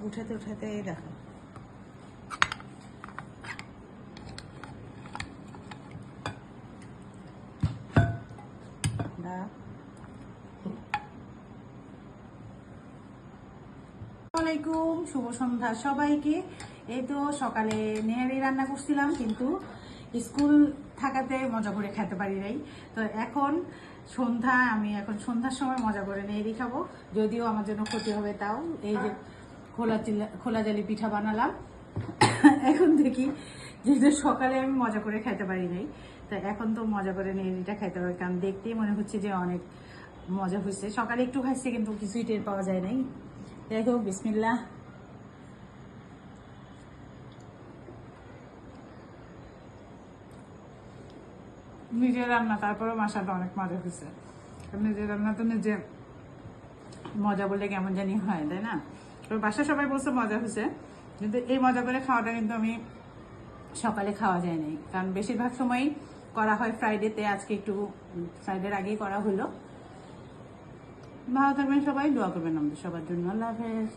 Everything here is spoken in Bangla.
উঠাতে উঠাতে দেখো আসসালামাইকুম, শুভ সন্ধ্যা সবাইকে। এই তো সকালে নেহারি রান্না করছিলাম, কিন্তু স্কুল থাকাতে মজা করে খেতে পারি নাই। তো এখন আমি এখন সন্ধ্যার সময় মজা করে নেহারি খাবো, যদিও আমার জন্য ক্ষতি হবে। তাও এই যে খোলা জালি পিঠা বানালাম। এখন দেখি যেহেতু সকালে আমি মজা করে খাইতে পারি নাই, তো এখন তো মজা করে নেহারিটা খাইতে হবে, কারণ দেখতেই মনে হচ্ছে যে অনেক মজা হয়েছে। সকালে একটু খাইছে কিন্তু কিছুই টের পাওয়া যায় নাই। দেখো বিসমিল্লাহ। নিজের রান্না, তারপরে মাসাটা অনেক মজা হয়েছে। নিজের রান্না তো নিজে মজা বললে কেমন জানি হয়, তাই না? তো বাসা সবাই বলছে মজা হয়েছে, কিন্তু এই মজা করে খাওয়াটা কিন্তু আমি সকালে খাওয়া যায় নাই, কারণ বেশিরভাগ সময়ই করা হয় ফ্রাইডেতে। আজকে একটু ফ্রাইডের আগেই করা হলো। ভালো থাকবেন সবাই, দোয়া করবেন আমাদের সবার জন্য। আল্লাহ হাফেজ।